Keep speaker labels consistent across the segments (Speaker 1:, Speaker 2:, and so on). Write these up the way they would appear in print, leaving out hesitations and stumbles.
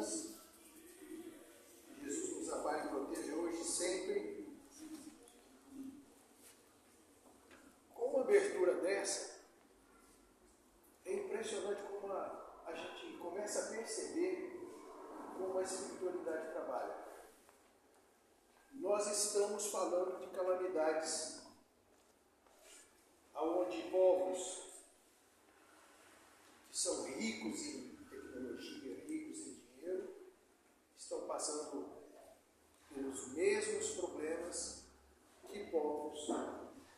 Speaker 1: irmãs. Que Jesus nos ampare e proteja hoje e sempre. Com uma abertura dessa, é impressionante como a gente começa a perceber como a espiritualidade trabalha. Nós estamos falando de calamidades, onde povos que são ricos em tecnologia, ricos em dinheiro, estão passando pelos mesmos problemas que povos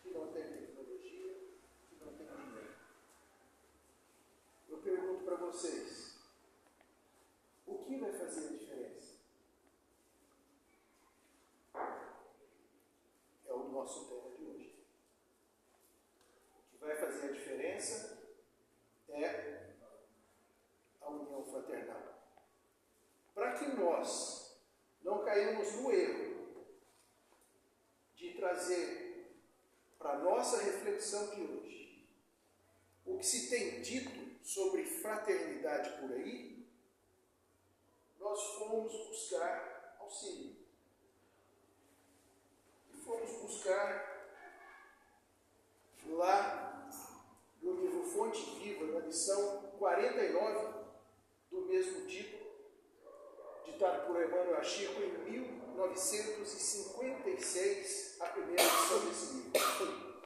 Speaker 1: que não têm tecnologia, que não têm dinheiro. Eu pergunto para vocês, o que vai fazer a diferença? É o nosso tema de hoje. O que vai fazer a diferença é a união fraternal. Para que nós não caímos no erro de trazer para a nossa reflexão de hoje o que se tem dito sobre fraternidade por aí, nós fomos buscar auxílio. E fomos buscar lá no livro Fonte Viva, na lição 49, do mesmo título, ditado por Emmanuel Chico em 1956, a primeira edição desse livro.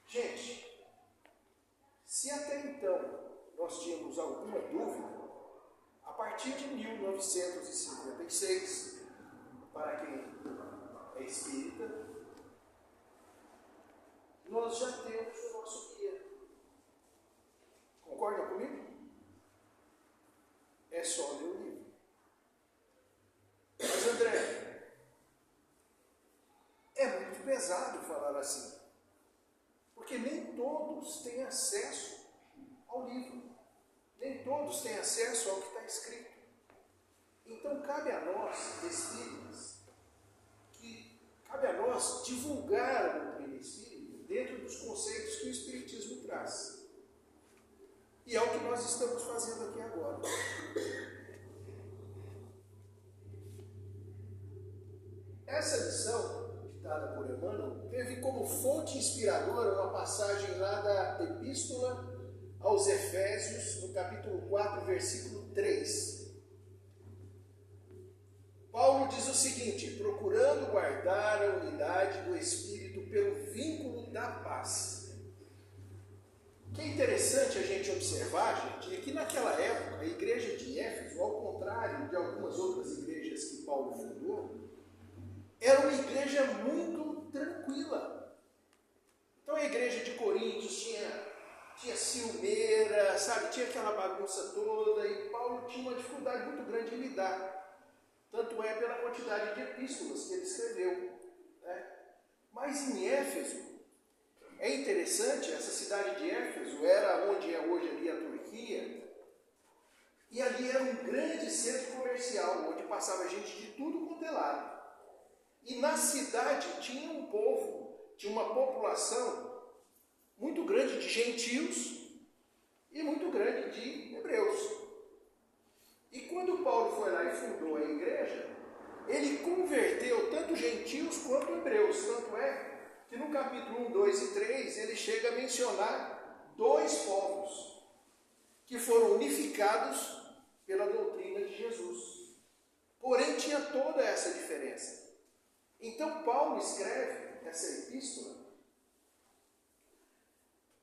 Speaker 1: Gente, se até então nós tínhamos alguma dúvida, a partir de 1956, para quem é espírita, nós já temos o nosso guia. Concordam comigo? É só ler o livro. Mas André, é muito pesado falar assim, porque nem todos têm acesso ao livro, nem todos têm acesso ao que está escrito. Então cabe a nós, espíritas, cabe a nós divulgar a doutrina espírita dentro dos conceitos que o Espiritismo traz. E é o que nós estamos fazendo aqui agora. Essa lição, ditada por Emmanuel, teve como fonte inspiradora uma passagem lá da Epístola aos Efésios, no capítulo 4, versículo 3. Paulo diz o seguinte: procurando guardar a unidade do Espírito pelo vínculo da paz. O que é interessante a gente observar, gente, é que naquela época a igreja de Éfeso, ao contrário de algumas outras igrejas que Paulo fundou, era uma igreja muito tranquila. Então a igreja de Coríntios tinha ciumeira, sabe, tinha aquela bagunça toda, e Paulo tinha uma dificuldade muito grande em lidar. Tanto é pela quantidade de epístolas que ele escreveu. Né? Mas em Éfeso, é interessante, essa cidade de Éfeso era onde é hoje ali a Turquia, e ali era um grande centro comercial, onde passava gente de tudo quanto é lado. E na cidade tinha um povo, tinha uma população muito grande de gentios e muito grande de hebreus. E quando Paulo foi lá e fundou a igreja, ele converteu tanto gentios quanto hebreus. Tanto é que no capítulo 1, 2 e 3, ele chega a mencionar dois povos que foram unificados pela doutrina de Jesus. Porém, tinha toda essa diferença. Então, Paulo escreve essa epístola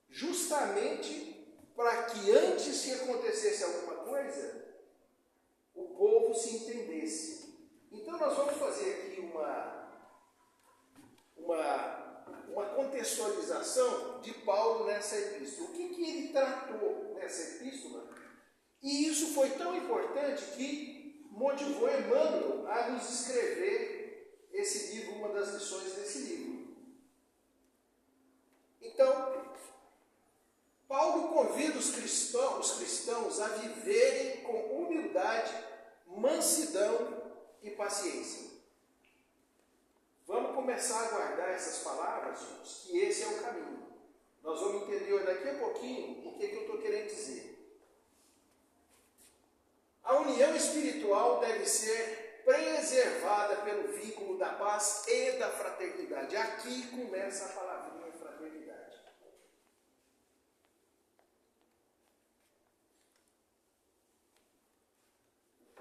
Speaker 1: justamente para que antes que acontecesse alguma coisa, o povo se entendesse. Então nós vamos fazer aqui uma contextualização de Paulo nessa epístola. O que ele tratou nessa epístola? E isso foi tão importante que motivou Emmanuel a nos escrever esse livro, uma das lições desse livro. Então, Paulo convida os cristãos a viverem com humildade, mansidão e paciência. Vamos começar a guardar essas palavras, gente, que esse é o caminho. Nós vamos entender daqui a pouquinho o que eu estou querendo dizer. A união espiritual deve ser preservada pelo vínculo da paz e da fraternidade. Aqui começa a palavrinha fraternidade.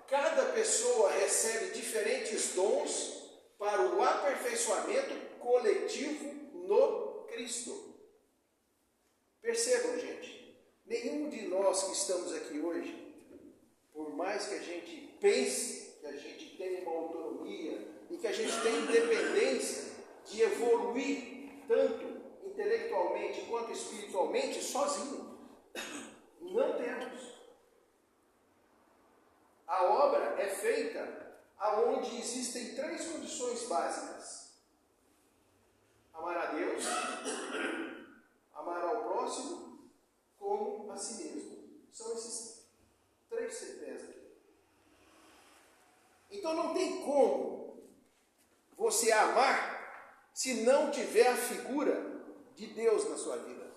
Speaker 1: Cada pessoa recebe diferentes dons para o aperfeiçoamento coletivo no Cristo. Percebam, gente, nenhum de nós que estamos aqui hoje, por mais que a gente pense que a gente tem uma autonomia e que a gente tem independência de evoluir tanto intelectualmente quanto espiritualmente sozinho, não temos. A obra é feita aonde existem 3 condições básicas: amar a Deus, amar ao próximo, como a si mesmo. São esses 3 tripés aqui. Então não tem como você amar se não tiver a figura de Deus na sua vida.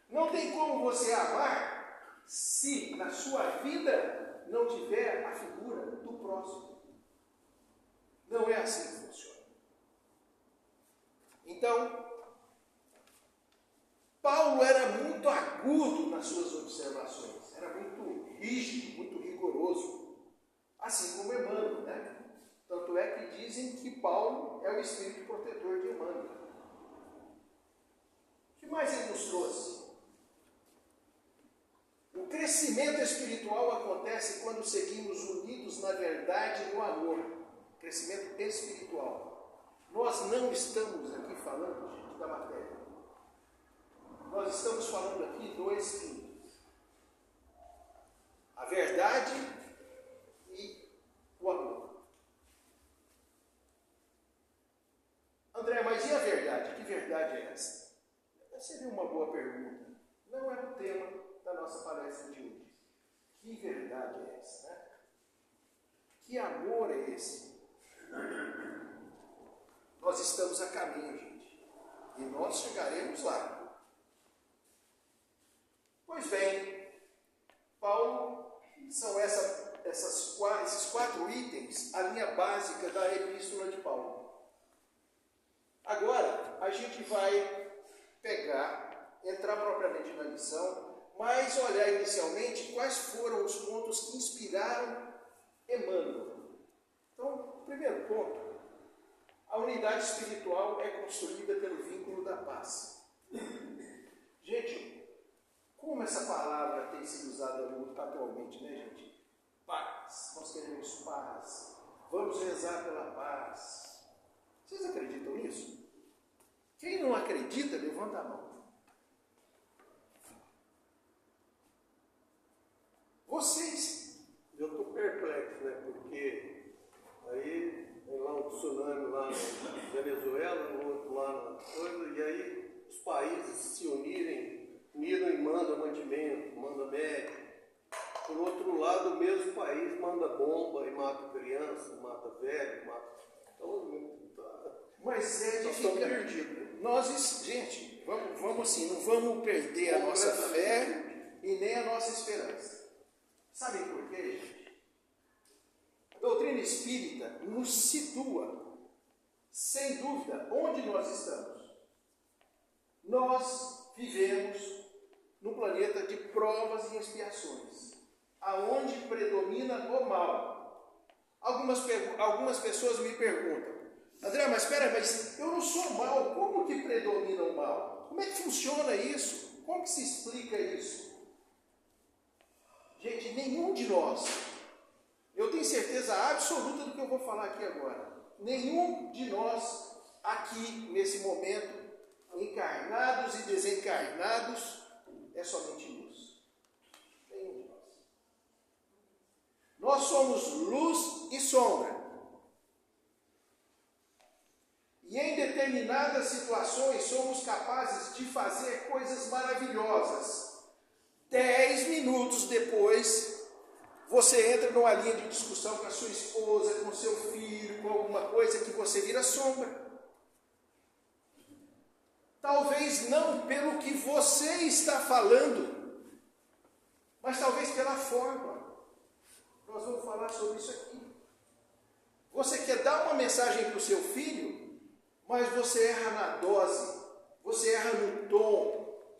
Speaker 1: Não tem como você amar se na sua vida não tiver a figura do próximo. Não é assim que funciona. Então, Paulo era muito agudo nas suas observações, era muito rígido, muito rigoroso, assim como Emmanuel, né? Tanto é que dizem que Paulo é o espírito protetor de Emmanuel. O que mais ele nos trouxe? O crescimento espiritual acontece quando seguimos unidos na verdade e no amor. Crescimento espiritual. Nós não estamos aqui falando, gente, da matéria. Nós estamos falando aqui do espírito. A verdade e o amor. André, mas e a verdade? Que verdade é essa? Essa seria uma boa pergunta. Não é o tema da nossa palestra de hoje. Que verdade é essa, né? Que amor é esse? Nós estamos a caminho, gente. E nós chegaremos lá. Pois bem, Paulo, são esses 4 itens, a linha básica da epístola de Paulo. Agora, a gente vai entrar propriamente na lição, mas olhar inicialmente quais foram os pontos que inspiraram Emmanuel. Então, primeiro ponto, a unidade espiritual é construída pelo vínculo da paz. Gente, como essa palavra tem sido usada muito atualmente, né, gente? Paz, nós queremos paz, vamos rezar pela paz. Vocês acreditam nisso? Quem não acredita, levanta a mão. Vocês,
Speaker 2: eu estou perplexo, né? Porque aí tem lá um tsunami lá na Venezuela, no outro lá na coisa, e aí os países se unidam e mandam mantimento, mandam médico. Por outro lado, o mesmo país manda bomba e mata criança, mata velho, mata. Então,
Speaker 1: mas é de ficar perdido. Gente, vamos assim, não vamos perder a nossa fé e nem a nossa esperança. Sabem por quê, gente? A doutrina espírita nos situa, sem dúvida, onde nós estamos. Nós vivemos num planeta de provas e expiações, aonde predomina o mal. Algumas pessoas me perguntam: André, mas eu não sou mal, como que predomina o mal? Como é que funciona isso? Como que se explica isso? Gente, nenhum de nós, eu tenho certeza absoluta do que eu vou falar aqui agora, nenhum de nós aqui, nesse momento, encarnados e desencarnados, é somente luz. Nenhum de nós. Nós somos luz e sombra. E em determinadas situações somos capazes de fazer coisas maravilhosas. 10 minutos depois, você entra numa linha de discussão com a sua esposa, com o seu filho, com alguma coisa que você vira sombra. Talvez não pelo que você está falando, mas talvez pela forma. falar sobre isso aqui. Você quer dar uma mensagem para o seu filho, mas você erra na dose, você erra no tom,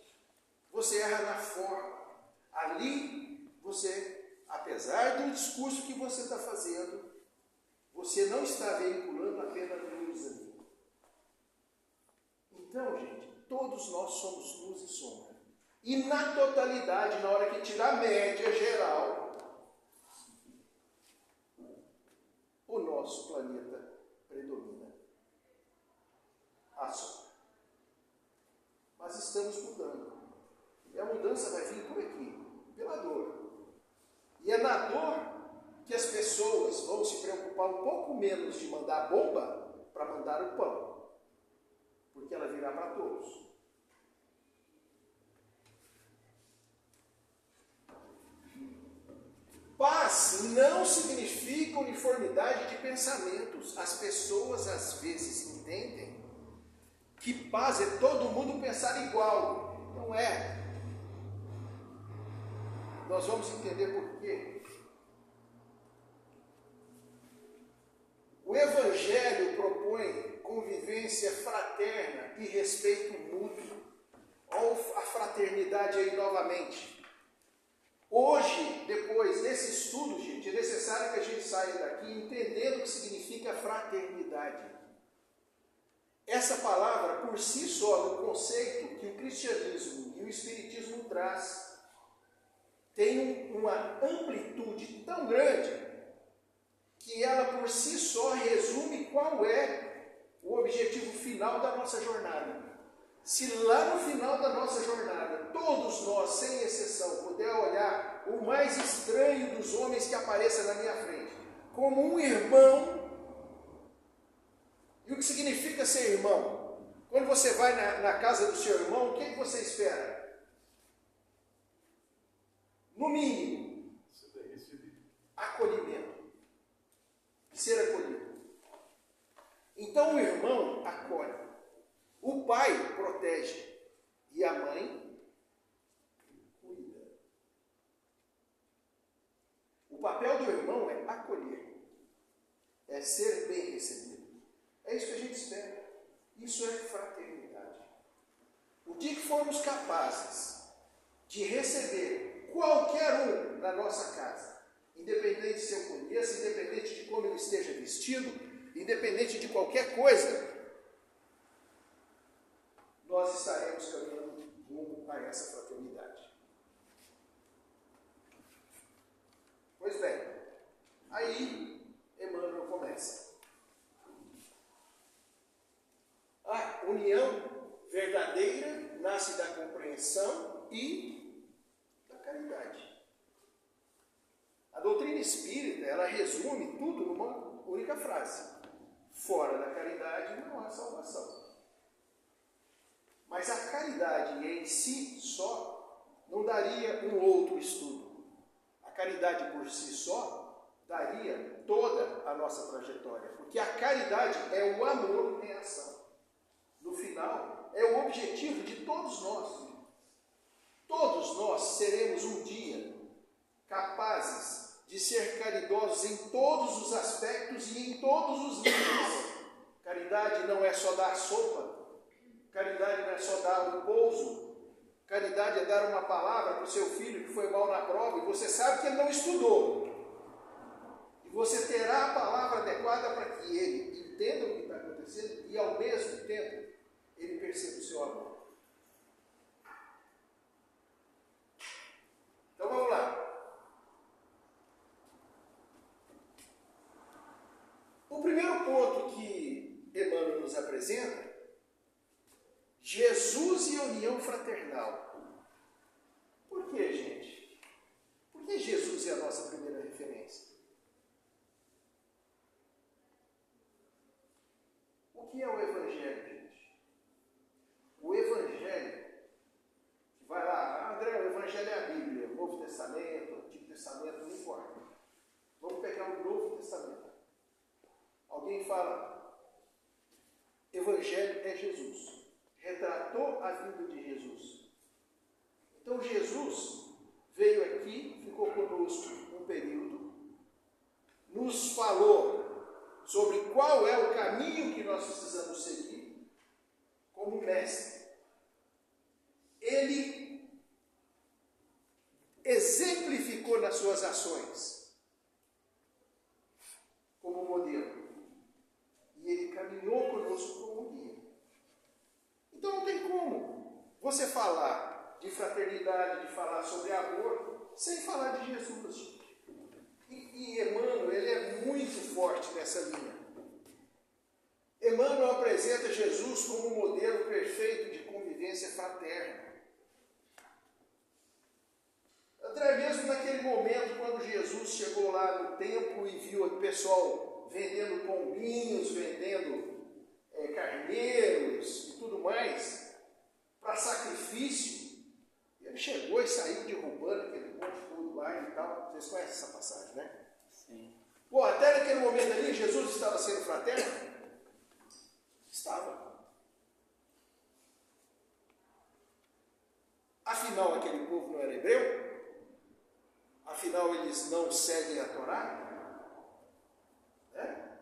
Speaker 1: você erra na forma. Ali, você, apesar do discurso que você está fazendo, você não está veiculando apenas luz ali. Então, gente, todos nós somos luz e sombra. E na totalidade, na hora que tirar a média geral, o nosso planeta predomina a sombra. Mas estamos mudando. E a mudança vai vir por aqui, pela dor. E é na dor que as pessoas vão se preocupar um pouco menos de mandar a bomba para mandar o pão. Porque ela virá para todos. Paz não significa uniformidade de pensamentos. As pessoas às vezes entendem que paz é todo mundo pensar igual. Não é. Nós vamos entender por quê. O Evangelho propõe convivência fraterna e respeito mútuo. Olha a fraternidade aí novamente. Hoje, depois desse estudo, gente, é necessário que a gente saia daqui entendendo o que significa fraternidade. Essa palavra, por si só, no conceito que o cristianismo e o espiritismo traz, tem uma amplitude tão grande que ela, por si só, resume qual é o objetivo final da nossa jornada. Se lá no final da nossa jornada, todos nós, sem exceção, puder olhar o mais estranho dos homens que apareça na minha frente, como um irmão, e o que significa ser irmão? Quando você vai na casa do seu irmão, o que você espera? No mínimo, acolhimento. Ser acolhido. Então o irmão acolhe. O pai protege e a mãe cuida. O papel do irmão é acolher, é ser bem recebido. É isso que a gente espera. Isso é fraternidade. O dia que formos capazes de receber qualquer um na nossa casa, independente se eu conheça, independente de como ele esteja vestido, independente de qualquer coisa, nós estaremos caminhando rumo a essa fraternidade. Pois bem, aí Emmanuel começa. A união verdadeira nasce da compreensão e da caridade. A doutrina espírita, ela resume tudo numa única frase. Fora da caridade não há salvação. Mas a caridade em si só não daria um outro estudo. A caridade por si só daria toda a nossa trajetória. Porque a caridade é o amor em ação. No final, é o objetivo de todos nós. Todos nós seremos um dia capazes de ser caridosos em todos os aspectos e em todos os níveis. Caridade não é só dar sopa. Caridade não é só dar um pouso. Caridade é dar uma palavra para o seu filho que foi mal na prova e você sabe que ele não estudou. E você terá a palavra adequada para que ele entenda o que está acontecendo e, ao mesmo tempo, ele perceba o seu amor. Então vamos lá. O primeiro ponto que Emmanuel nos apresenta, Jesus e a união fraternal. Por que, gente? Por que Jesus é a nossa primeira referência? O que é o Evangelho, gente? O Evangelho, vai lá, André, o Evangelho é a Bíblia, o Novo Testamento, o Antigo Testamento, não importa. Vamos pegar o Novo Testamento. Alguém fala, Evangelho é Jesus. Retratou a vida de Jesus. Então Jesus veio aqui, ficou conosco um período, sobre qual é o caminho que nós precisamos seguir como mestre. Ele exemplificou nas suas ações como modelo. E ele caminhou conosco como guia. Então não tem como você falar de fraternidade, de falar sobre amor, sem falar de Jesus. E Emmanuel, ele é muito forte nessa linha. Emmanuel apresenta Jesus como um modelo perfeito de convivência fraterna. Até mesmo naquele momento, quando Jesus chegou lá no templo e viu o pessoal vendendo pombinhos, vendendo carneiros e tudo mais, para sacrifício, ele chegou e saiu derrubando aquele monte todo lá e tal. Vocês conhecem essa passagem, né?
Speaker 3: Sim.
Speaker 1: Pô, até naquele momento ali, Jesus estava sendo fraterno? Estava. Afinal, aquele povo não era hebreu? Afinal, eles não seguem a Torá? Né?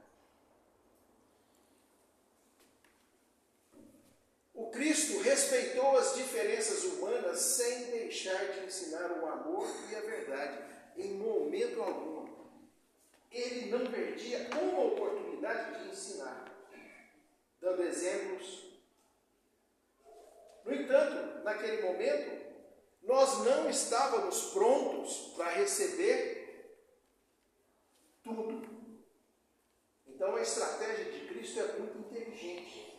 Speaker 1: O Cristo respeitou as diferenças humanas sem deixar de ensinar o amor e a verdade, em momento algum. Ele não perdia uma oportunidade de ensinar, dando exemplos. No entanto, naquele momento, nós não estávamos prontos para receber tudo. Então a estratégia de Cristo é muito inteligente.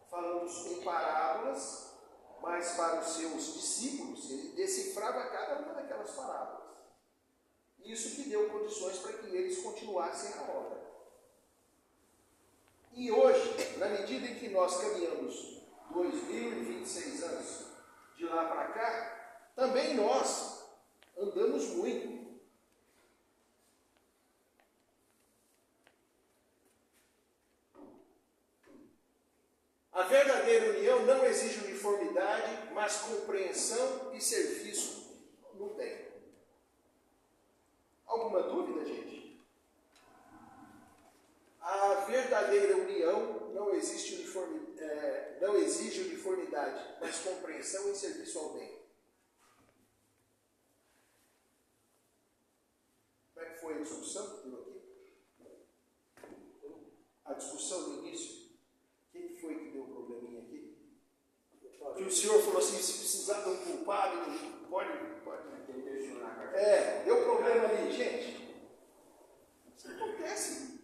Speaker 1: Falando em parábolas, mas para os seus discípulos, ele decifrava cada uma daquelas parábolas. Isso que deu condições para que eles continuassem a obra. E hoje, na medida em que nós caminhamos 2026 anos de lá para cá, também nós andamos muito. A verdadeira união não exige uniformidade, mas compreensão e serviço no bem. Alguma dúvida, gente? A verdadeira união não exige uniformidade, mas compreensão e serviço ao bem. Como é que foi a discussão que deu aqui? A discussão no início. Quem foi que deu o probleminha aqui? Que o senhor falou assim, se precisar de um culpado, pode questionar. Deu problema ali, gente. Isso acontece.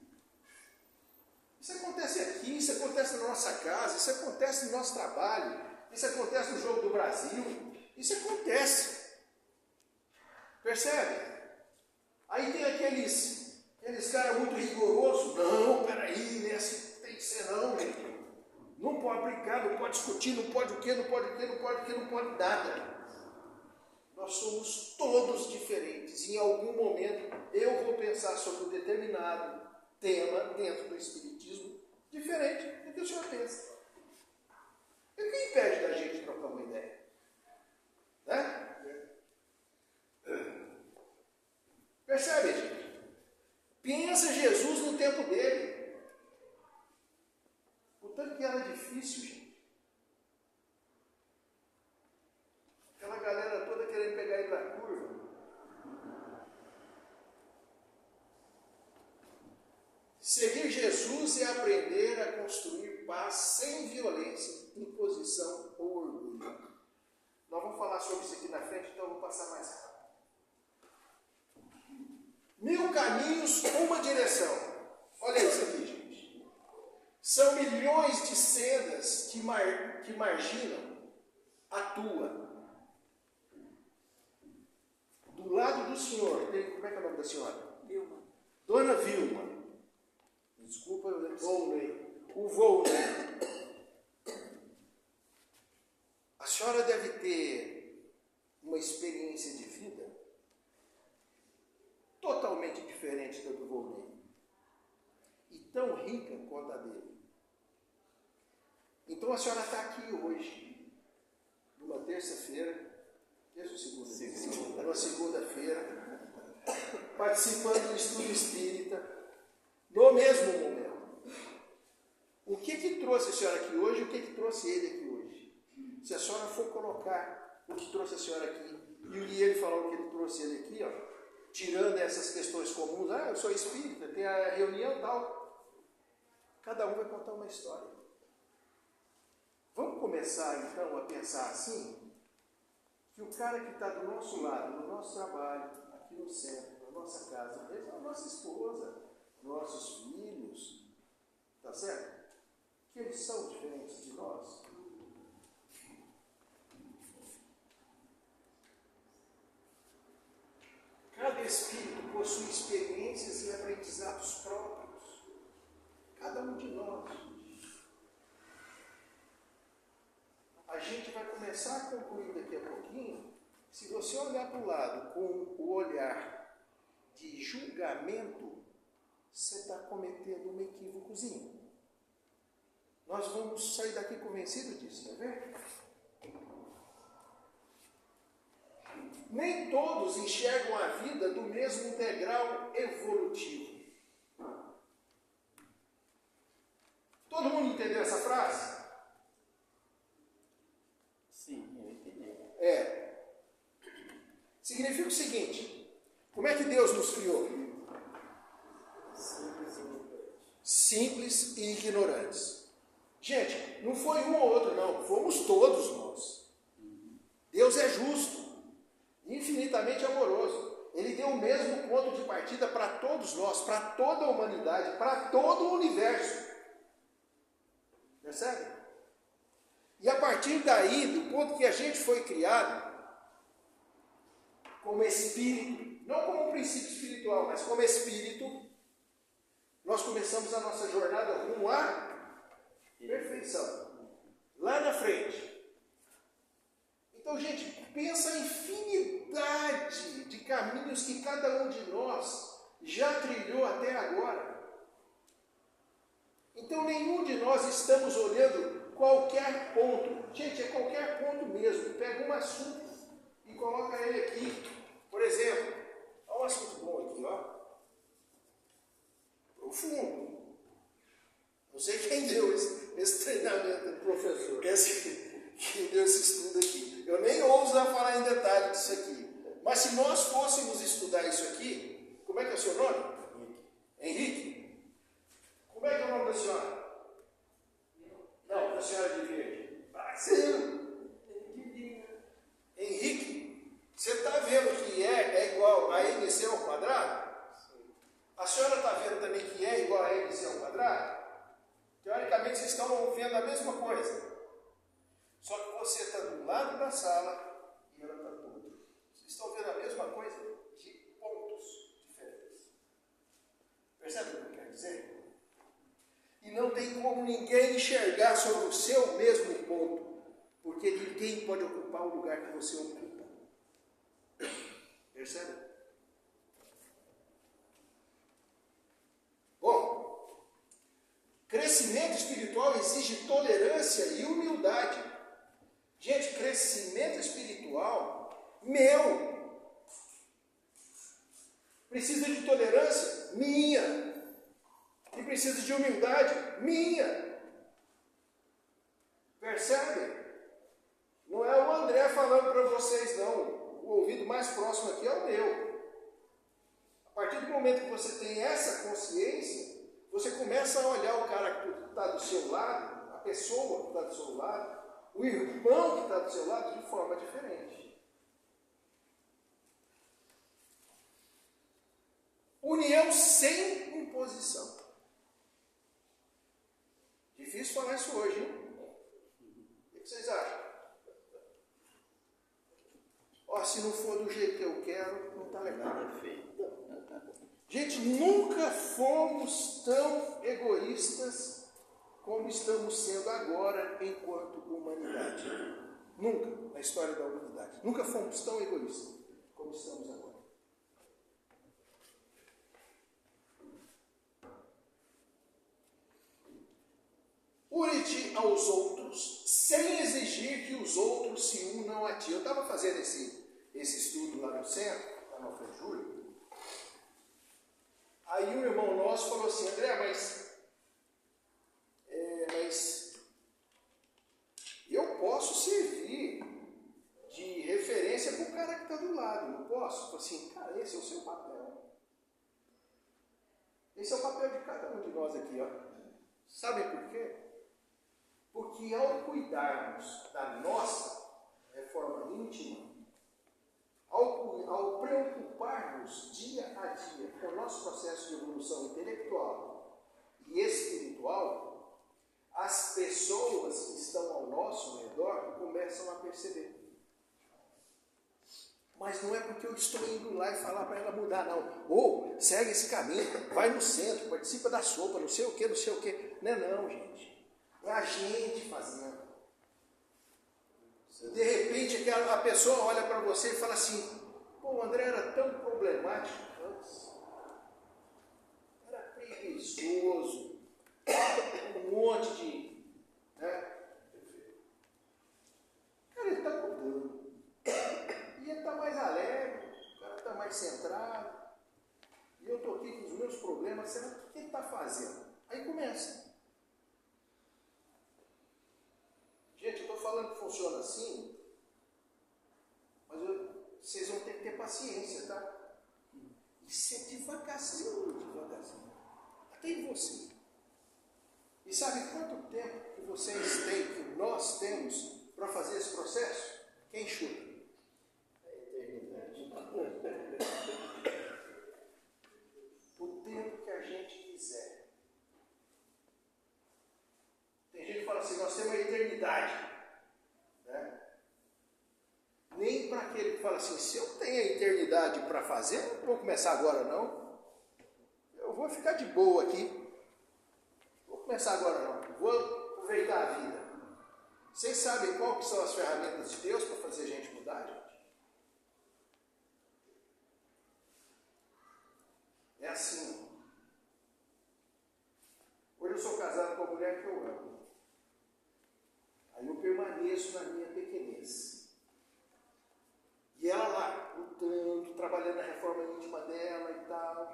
Speaker 1: Isso acontece aqui, isso acontece na nossa casa, isso acontece no nosso trabalho, isso acontece no Jogo do Brasil, isso acontece. Percebe? Aí tem aqueles caras muito rigorosos. Não, peraí, né? Assim tem que ser não, gente. Não pode brincar, não pode discutir, não pode o quê, não pode o quê, não pode o quê, não pode nada. Nós somos todos diferentes. Em algum momento eu vou pensar sobre um determinado tema dentro do Espiritismo diferente do que o senhor pensa. E o que impede da gente trocar uma ideia? Né? Percebe, gente? Pensa Jesus no tempo dele. O tanto que era difícil, gente. Aquela galera toda querendo pegar ele na curva. Seguir Jesus é aprender a construir paz sem violência, imposição ou orgulho. Nós vamos falar sobre isso aqui na frente, então eu vou passar mais rápido. 1000 caminhos, uma direção. Olha isso aqui, gente. São milhões de sendas que marginam a tua. Do lado do senhor, tem, como é que é o nome da senhora?
Speaker 3: Vilma.
Speaker 1: Dona Vilma. Desculpa, Volney. O Volney. A senhora deve ter uma experiência de vida totalmente diferente da do Volney. E tão rica quanto a dele. Então a senhora está aqui hoje, numa terça-feira, numa segunda-feira, participando do estudo espírita, no mesmo momento. trouxe a senhora aqui hoje, o que trouxe ele aqui hoje? Se a senhora for colocar o que trouxe a senhora aqui, e ele falou o que ele trouxe ele aqui, ó, tirando essas questões comuns, eu sou espírita, tem a reunião e tal. Cada um vai contar uma história. Vamos começar então a pensar assim, que o cara que está do nosso lado, no nosso trabalho, aqui no centro, na nossa casa, mesmo a nossa esposa, nossos filhos, tá certo? Que eles são diferentes de nós. Cada espírito possui experiências e aprendizados próprios. Cada um de nós. A gente vai começar a concluir daqui a pouquinho. Se você olhar para o lado com o olhar de julgamento, você está cometendo um equívocozinho. Nós vamos sair daqui convencidos disso, quer ver? Nem todos enxergam a vida do mesmo degrau evolutivo. Todo mundo entendeu essa frase?
Speaker 2: Sim, eu entendi.
Speaker 1: Significa o seguinte: como é que Deus nos criou? Simples e ignorantes. Gente, não foi um ou outro, não. Fomos todos nós. Deus é justo, infinitamente amoroso. Ele deu o mesmo ponto de partida para todos nós, para toda a humanidade, para todo o universo. Percebe? E a partir daí, do ponto que a gente foi criado, como espírito, não como princípio espiritual, mas como espírito, nós começamos a nossa jornada rumo à perfeição. Lá na frente. Então, gente, pensa a infinidade de caminhos que cada um de nós já trilhou até agora. Então, nenhum de nós estamos olhando qualquer ponto. Gente, é qualquer ponto mesmo. Pega um assunto e coloca ele aqui. Por exemplo, olha um assunto bom aqui, ó. Profundo. Não sei quem deu esse treinamento, professor. Quem deu esse estudo aqui. Eu nem ouso falar em detalhe disso aqui. Mas se nós fôssemos estudar isso aqui, como é que é o seu nome? Henrique. Como é que é o nome da senhora? Não, da senhora de verde. Sim. Henrique, você está vendo que é igual a MC ao quadrado? A senhora está vendo também que é igual a MC ao quadrado? Teoricamente, vocês estão vendo a mesma coisa. Só que você está do lado da sala e ela está do outro. Vocês estão vendo a mesma coisa de pontos diferentes. Percebe o que eu quero dizer? E não tem como ninguém enxergar sobre o seu mesmo ponto, porque ninguém pode ocupar o lugar que você ocupa. Percebe? Bom, crescimento espiritual exige tolerância e humildade. Gente, crescimento espiritual meu precisa de tolerância minha. E precisa de humildade minha. Percebe? Não é o André falando para vocês, não. O ouvido mais próximo aqui é o meu. A partir do momento que você tem essa consciência, você começa a olhar o cara que está do seu lado, a pessoa que está do seu lado, o irmão que está do seu lado, de forma diferente. União sem imposição. Difícil falar isso hoje, hein? O que vocês acham? Ó, se não for do jeito que eu quero, não está legal. Gente, nunca fomos tão egoístas como estamos sendo agora enquanto humanidade. Nunca, na história da humanidade. Nunca fomos tão egoístas como estamos agora. Une-te aos outros, sem exigir que os outros se unam a ti. Eu estava fazendo esse estudo lá no centro, lá no Alfredo Júlio. Aí um irmão nosso falou assim: André, mas Esse é o papel de cada um de nós aqui, ó. Sabem por quê? Porque ao cuidarmos da nossa reforma íntima, ao preocuparmos dia a dia com o nosso processo de evolução intelectual e espiritual, as pessoas que estão ao nosso redor começam a perceber. Mas não é porque eu estou indo lá e falar para ela mudar, não. Ou segue esse caminho, vai no centro, participa da sopa, não sei o que, não sei o que. Não é não, gente. É a gente fazendo. E de repente a pessoa olha para você e fala assim, pô, o André era tão problemático antes. Era preguiçoso, um monte de... né? Cara, ele está mudando. E ele está mais alegre, o cara está mais centrado. E eu estou aqui com os meus problemas, será que o que ele está fazendo? Aí começa. Gente, eu estou falando que funciona assim, mas vocês vão ter que ter paciência, tá? Isso é devagarzinho, devagarzinho. Até em você. E sabe quanto tempo que vocês têm, que nós temos para fazer esse processo? Quem chuta? O tempo que a gente quiser. Tem gente que fala assim, nós temos a eternidade. Né? Nem para aquele que fala assim, se eu tenho a eternidade para fazer, eu não vou começar agora não. Eu vou ficar de boa aqui. Não vou começar agora não. Vou aproveitar a vida. Vocês sabem qual que são as ferramentas de Deus para fazer a gente mudar, gente? É assim. Hoje eu sou casado com uma mulher que eu amo. Aí eu permaneço na minha pequenez. E ela lá, lutando, trabalhando na reforma íntima dela e tal.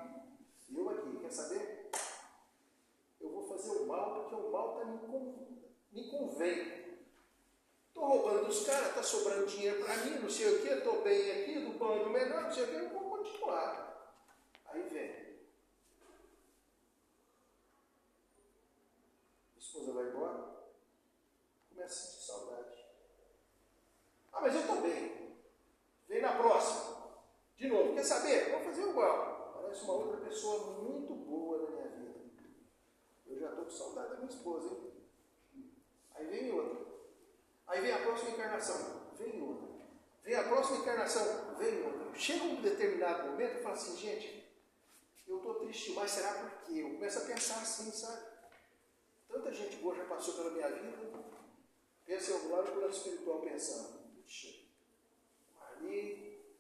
Speaker 1: E eu aqui, quer saber? Eu vou fazer o mal porque o mal me convém. Estou roubando dos caras, está sobrando dinheiro para mim, não sei o que, estou bem aqui, do bando melhor, não sei o que, eu vou continuar. Aí vem. A esposa vai embora, começa a sentir saudade. Ah, mas eu estou bem. Vem na próxima. De novo, quer saber? Vou fazer igual. Parece uma outra pessoa muito boa na minha vida. Eu já estou com saudade da minha esposa, hein? Aí vem outra. Aí vem a próxima encarnação. Vem outra. Vem a próxima encarnação. Vem outra. Chega um determinado momento e fala assim, gente, eu estou triste demais, será por quê? Eu começo a pensar assim, sabe? Tanta gente boa já passou pela minha vida. Pensa eu lá no plano espiritual pensando. Puxa, ali,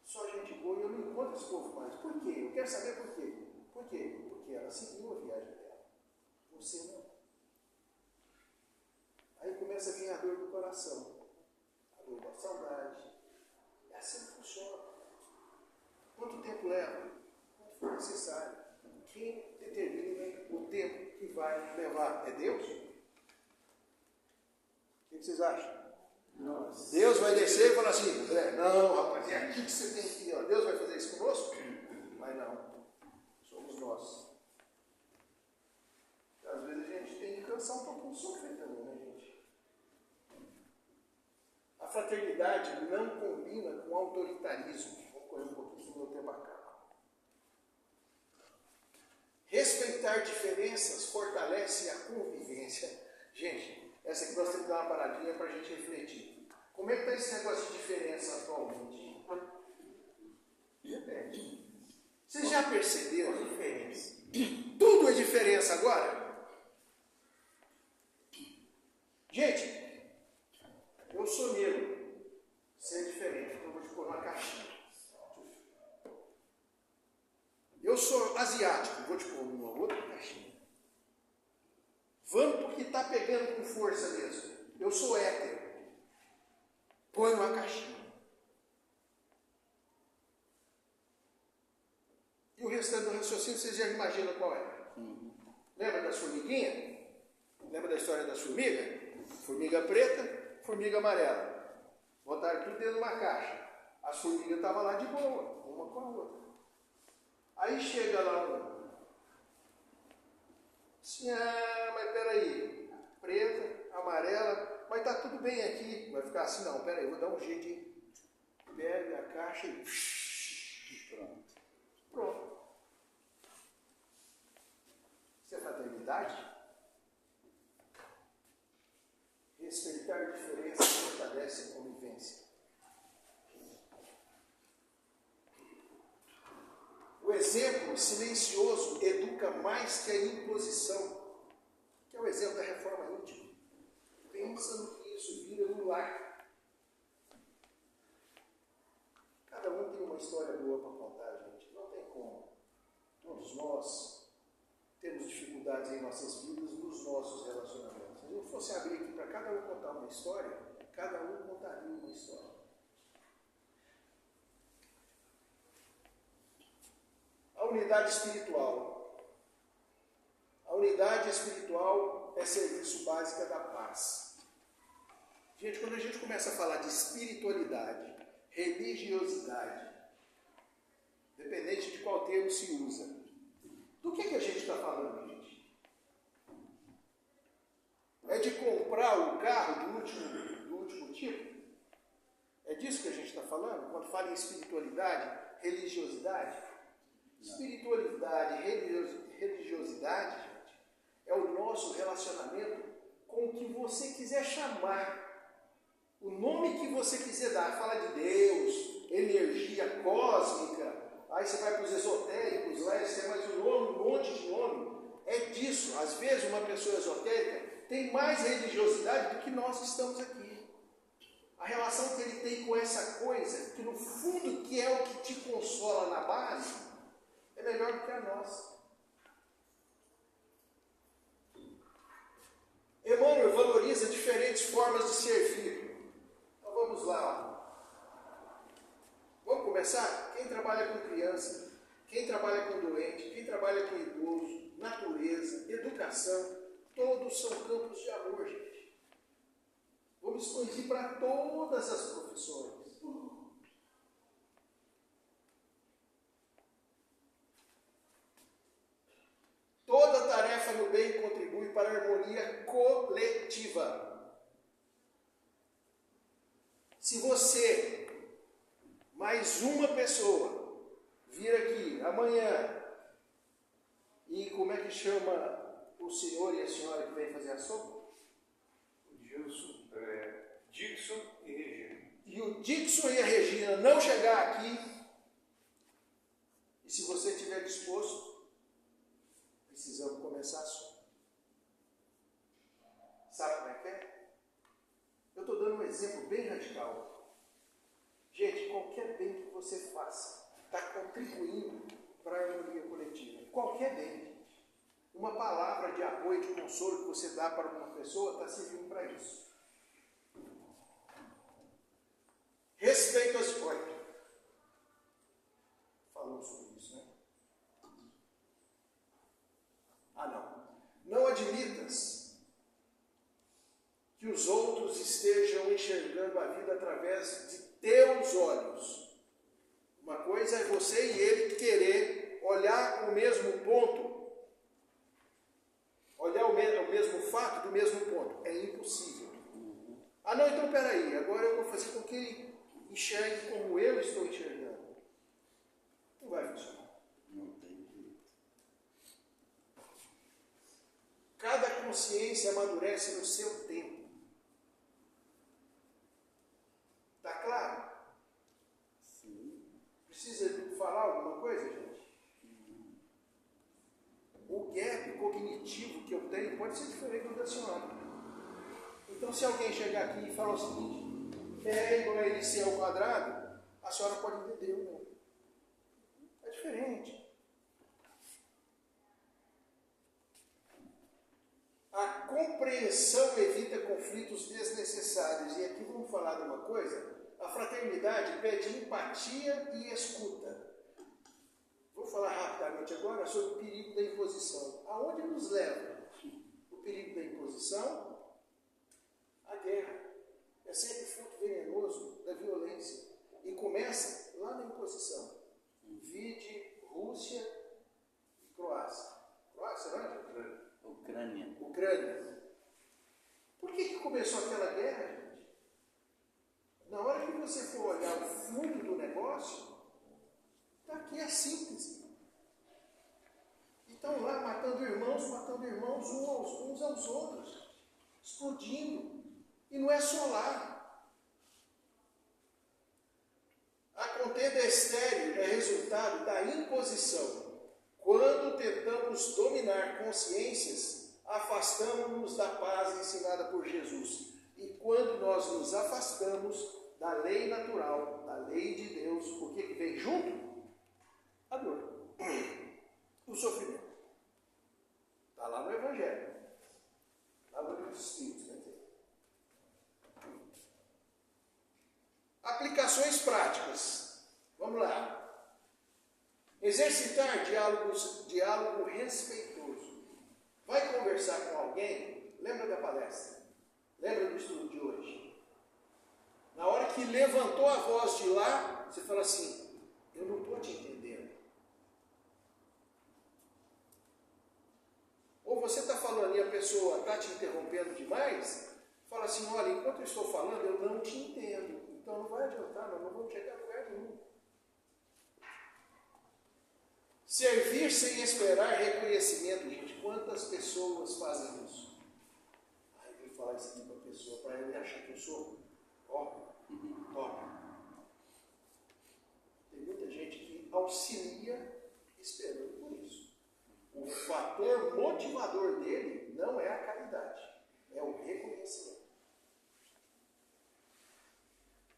Speaker 1: só gente boa e eu não encontro esse povo mais. Por quê? Eu quero saber por quê. Por quê? Porque ela seguiu a viagem dela. Você não. Aí começa a vir a dor do coração. A dor da saudade. É assim que funciona. Quanto tempo leva? Quanto for necessário. Quem determina o tempo que vai levar? É Deus? O que vocês acham? Nossa. Deus vai descer e falar assim, não, rapaz, é aqui que você tem que ir. Ó. Deus vai fazer isso conosco? Mas não. Somos nós. Às vezes a gente tem que cansar um pouquinho de sofrer também, né, gente? A fraternidade não combina com autoritarismo. Vamos correr um pouquinho do meu tempo acaba. Respeitar diferenças fortalece a convivência. Gente, essa aqui nós temos que dar uma paradinha para a gente refletir. Como é que está esse negócio de diferença atualmente? Depende. Vocês já perceberam a diferença? Tudo é diferença agora? Gente, eu sou negro. Você é diferente, então eu vou te pôr numa caixinha. Eu sou asiático, vou te pôr numa outra caixinha. Vamos porque está pegando com força mesmo. Eu sou hétero. Põe numa caixinha. E o restante do raciocínio, vocês já imaginam qual é? Lembra das formiguinhas? Lembra da história das formigas? Formiga preta, formiga amarela. Botaram tudo dentro de uma caixa. As formigas estavam lá de boa, uma com a outra. Aí Aí chega lá um, assim, mas peraí, preta, amarela, mas tá tudo bem aqui. Vai ficar assim, não, peraí, vou dar um jeito de pega a caixa e pronto. Pronto. Isso é fraternidade? Respeitar diferenças fortalece a convivência. O exemplo silencioso educa mais que a imposição, que é o exemplo da reforma íntima. Pensa no que isso vira no lar. Cada um tem uma história boa para contar, gente. Não tem como. Todos nós temos dificuldades em nossas vidas, nos nossos relacionamentos. Se eu fosse abrir aqui para cada um contar uma história, cada um contaria uma história. A unidade espiritual. A unidade espiritual é serviço básico da paz. Gente, quando a gente começa a falar de espiritualidade, religiosidade, dependente de qual termo se usa, do que a gente está falando, gente? É de comprar o carro do último tipo? É disso que a gente está falando? Quando fala em espiritualidade, religiosidade? Espiritualidade, religiosidade, gente, é o nosso relacionamento com o que você quiser chamar. O nome que você quiser dar. Fala de Deus, energia cósmica. Aí você vai para os esotéricos, lá eles têm mais um monte de nome. É disso. Às vezes uma pessoa esotérica tem mais religiosidade do que nós que estamos aqui. A relação que ele tem com essa coisa, que no fundo que é o que te consola na base, é melhor do que a nossa. Emmanuel valoriza diferentes formas de servir. Então vamos lá. Vamos começar? Quem trabalha com criança, quem trabalha com doente, quem trabalha com idoso, natureza, educação, todos são campos de amor, gente. Vamos expandir para todas as profissões. Toda tarefa no bem contribui para a harmonia coletiva. Se você, mais uma pessoa, vir aqui amanhã, e como é que chama o senhor e a senhora que vem fazer a sopa?
Speaker 3: Dixon e Regina.
Speaker 1: E o Dixon e a Regina não chegar aqui, e se você estiver disposto, precisamos começar a sopa. Sabe como é que é? Eu estou dando um exemplo bem radical. Gente, qualquer bem que você faça está contribuindo para a harmonia coletiva. Qualquer bem, gente. Uma palavra de apoio, de consolo que você dá para uma pessoa está servindo para isso. Respeito às escolhas. Falamos sobre isso, né? Não admitas que os outros estejam enxergando a vida através de teus olhos. Uma coisa é você e ele querer olhar o mesmo ponto, olhar o mesmo fato do mesmo ponto. É impossível. Não, então peraí, agora eu vou fazer com que ele enxergue como eu estou enxergando. Não vai funcionar.
Speaker 3: Não tem jeito.
Speaker 1: Cada consciência amadurece no seu tempo. Está claro?
Speaker 3: Sim.
Speaker 1: Precisa falar alguma coisa, gente? O gap cognitivo que eu tenho pode ser diferente do da senhora. Então, se alguém chegar aqui e falar o seguinte, é igual a LC ao quadrado, a senhora pode entender ou não. É diferente. A compreensão evita conflitos desnecessários. E aqui vamos falar de uma coisa. A fraternidade pede empatia e escuta. Vou falar rapidamente agora sobre o perigo da imposição. Aonde nos leva o perigo da imposição? A guerra. É sempre fruto venenoso da violência. E começa lá na imposição. Vide Rússia irmãos uns aos outros, explodindo. E não é só lá. A contenda estéril é resultado da imposição. Quando tentamos dominar consciências, afastamos-nos da paz ensinada por Jesus. E quando nós nos afastamos da lei natural, da lei de Deus, o que vem junto? A dor, o sofrimento. Está lá no Evangelho, lá no livro dos Espíritos, quer dizer. Aplicações práticas. Vamos lá. Exercitar diálogo respeitoso. Vai conversar com alguém? Lembra da palestra? Lembra do estudo de hoje? Na hora que levantou a voz de lá, você fala assim, eu não estou te entendendo. Ou você está falando e a pessoa está te interrompendo demais, fala assim, olha, enquanto eu estou falando, eu não te entendo. Então não vai adiantar, nós não vamos chegar a lugar nenhum. Servir sem esperar reconhecimento, gente. Quantas pessoas fazem isso? Ai, eu vou falar isso aqui para a pessoa, para ele achar que eu sou top. Tem muita gente que auxilia esperando por isso. O fator motivador dele não é a caridade, é o reconhecimento.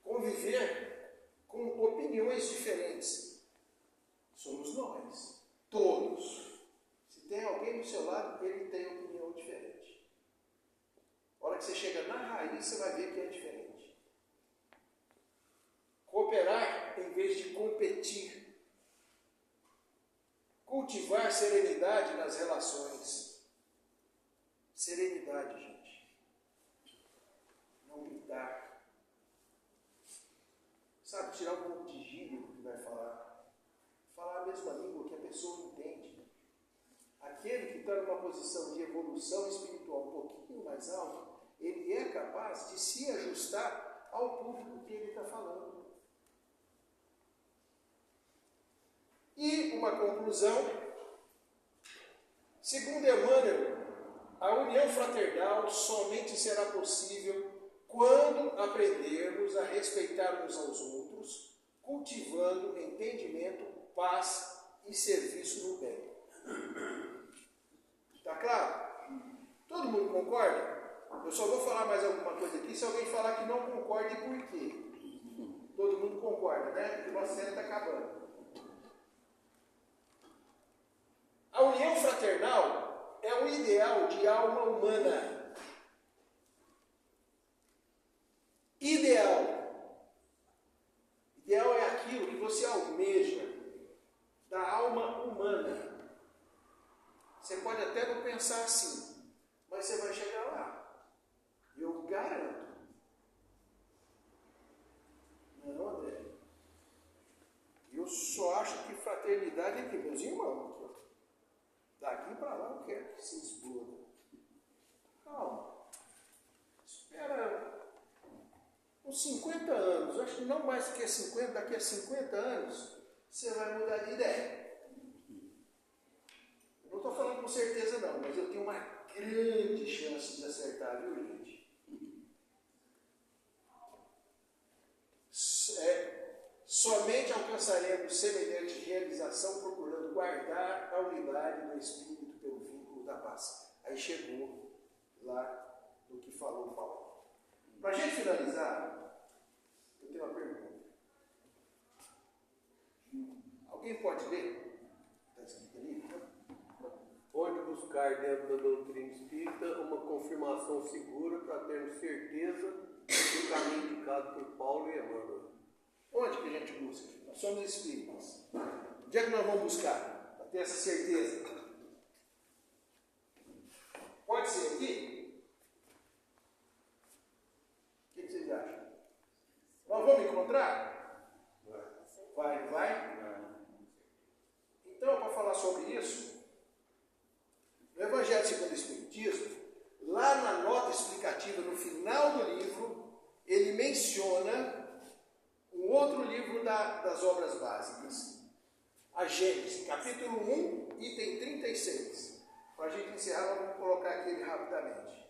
Speaker 1: Conviver com opiniões diferentes. Somos nós, todos. Se tem alguém do seu lado, ele tem opinião diferente. A hora que você chega na raiz, você vai ver que é diferente. Cooperar em vez de competir. Cultivar serenidade nas relações. Serenidade, gente. Não gritar. Sabe, tirar um pouco de gíria do que vai falar. Falar a mesma língua que a pessoa entende. Aquele que está numa posição de evolução espiritual um pouquinho mais alta, ele é capaz de se ajustar ao público que ele está falando. E uma conclusão. Segundo Emmanuel, a união fraternal somente será possível quando aprendermos a respeitar uns aos outros, cultivando entendimento, paz e serviço no bem. Está claro? Todo mundo concorda? Eu só vou falar mais alguma coisa aqui se alguém falar que não concorde, por quê? Todo mundo concorda, né? Porque o nosso tempo está acabando. A união fraternal é um ideal de alma humana. Ideal. Ideal é aquilo que você almeja da alma humana. Você pode até não pensar assim, mas você vai chegar lá. Eu garanto. Não, André. Eu só acho que fraternidade é entre meus irmãos. Daqui para lá eu quero que se exploda. Calma. Espera uns 50 anos. Eu acho que não mais que 50, daqui a 50 anos, você vai mudar de ideia. Eu não estou falando com certeza não, mas eu tenho uma grande chance de acertar, viu, gente? Somente alcançaremos semelhante realização procurando guardar a unidade do Espírito pelo vínculo da paz. Aí chegou lá no que falou Paulo. Para a gente finalizar, eu tenho uma pergunta. Alguém pode ler? Está escrito ali?
Speaker 2: Onde buscar dentro da doutrina espírita uma confirmação segura para termos certeza do caminho indicado por Paulo e Emmanuel.
Speaker 1: Onde que a gente busca? Nós somos espíritas. Onde é que nós vamos buscar? Para ter essa certeza. Pode ser aqui? O que vocês acham? Nós vamos encontrar? Vai? Então, para falar sobre isso, no Evangelho segundo o Espiritismo, lá na nota explicativa, no final do livro, ele menciona um outro livro das obras básicas, a Gênesis, capítulo 1, item 36. Para a gente encerrar, vamos colocar aqui rapidamente.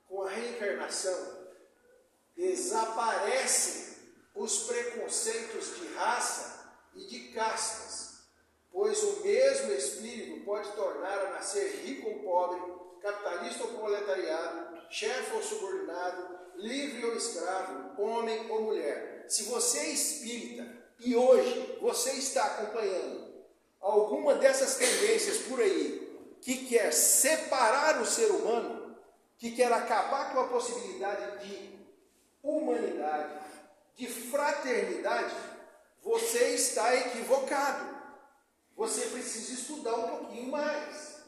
Speaker 1: Com a reencarnação, desaparecem os preconceitos de raça e de castas, pois o mesmo espírito pode tornar a nascer rico ou pobre, capitalista ou proletariado, chefe ou subordinado, livre ou escravo, homem ou mulher. Se você é espírita e hoje você está acompanhando alguma dessas tendências por aí, que quer separar o ser humano, que quer acabar com a possibilidade de humanidade, de fraternidade, você está equivocado. Você precisa estudar um pouquinho mais.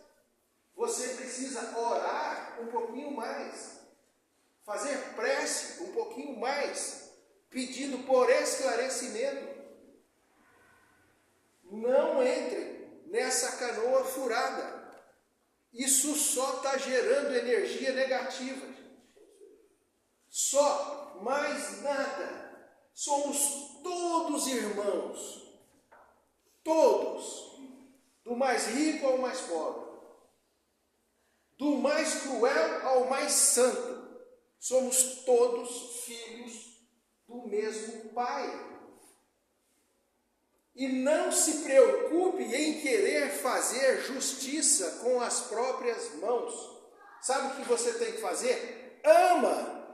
Speaker 1: Você precisa orar um pouquinho mais. Fazer prece um pouquinho mais, pedindo por esclarecimento. Não entrem nessa canoa furada. Isso só está gerando energia negativa. Só, mais nada. Somos todos irmãos. Todos. Do mais rico ao mais pobre. Do mais cruel ao mais santo. Somos todos filhos do mesmo Pai. E não se preocupe em querer fazer justiça com as próprias mãos. Sabe o que você tem que fazer? Ama.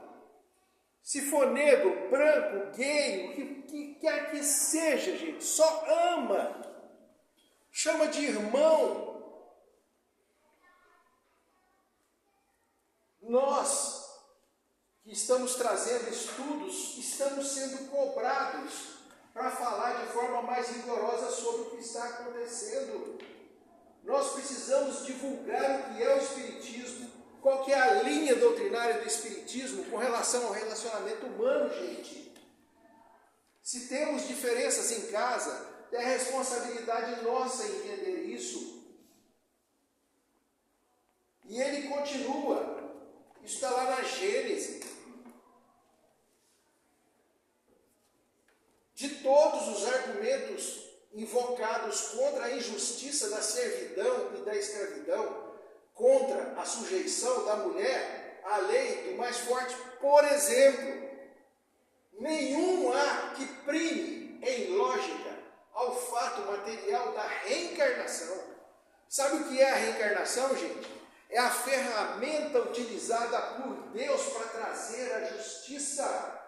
Speaker 1: Se for negro, branco, gay, o que quer que seja, gente, só ama. Chama de irmão. Nós que estamos trazendo estudos, estamos sendo cobrados para falar de forma mais rigorosa sobre o que está acontecendo. Nós precisamos divulgar o que é o Espiritismo, qual que é a linha doutrinária do Espiritismo com relação ao relacionamento humano, gente. Se temos diferenças em casa, é responsabilidade nossa entender isso. E ele continua, isso está lá na Gênesis. De todos os argumentos invocados contra a injustiça da servidão e da escravidão, contra a sujeição da mulher à lei do mais forte, por exemplo, nenhum há que prime em lógica ao fato material da reencarnação. Sabe o que é a reencarnação, gente? É a ferramenta utilizada por Deus para trazer a justiça,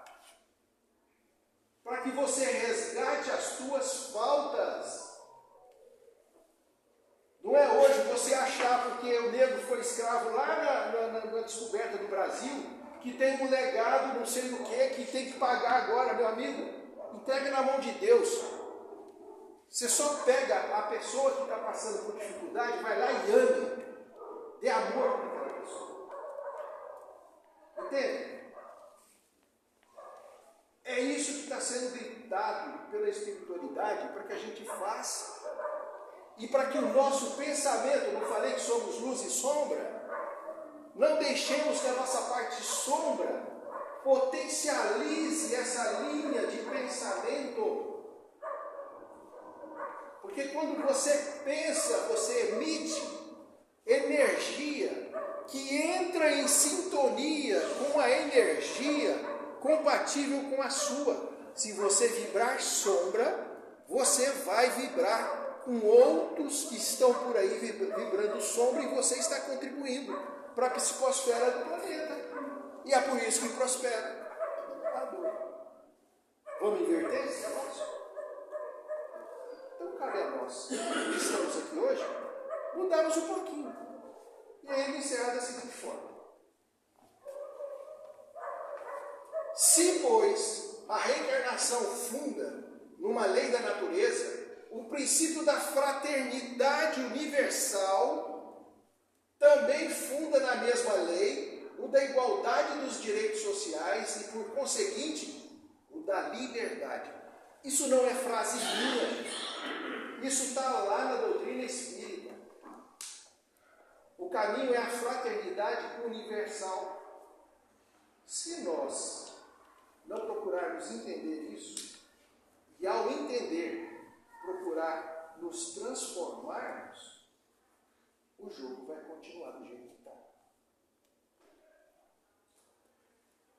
Speaker 1: para que você resgate as tuas faltas. Não é hoje você achar, porque o negro foi escravo lá na descoberta do Brasil, que tem um legado, não sei do que tem que pagar agora, meu amigo. Entrega na mão de Deus. Você só pega a pessoa que está passando por dificuldade, vai lá e ame. Dê amor para aquela pessoa. Entende? É isso que está sendo gritado pela espiritualidade para que a gente faça. E para que o nosso pensamento, não falei que somos luz e sombra, não deixemos que a nossa parte sombra potencialize essa linha de pensamento. Porque quando você pensa, você emite energia que entra em sintonia com a energia compatível com a sua. Se você vibrar sombra, você vai vibrar com outros que estão por aí vibrando sombra e você está contribuindo para a psicosfera do planeta. E é por isso que prospera a dor. Vamos inverter esse negócio? Então cabe a nós que estamos aqui hoje mudarmos um pouquinho. E aí ele encerra da seguinte forma. Se, pois, a reencarnação funda numa lei da natureza o princípio da fraternidade universal, também funda na mesma lei o da igualdade dos direitos sociais e, por conseguinte, o da liberdade. Isso não é frase minha, isso está lá na doutrina espírita. O caminho é a fraternidade universal. Se nós não procurarmos entender isso, e ao entender, procurar nos transformarmos, o jogo vai continuar do jeito que está.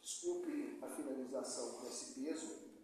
Speaker 1: Desculpe a finalização com esse peso,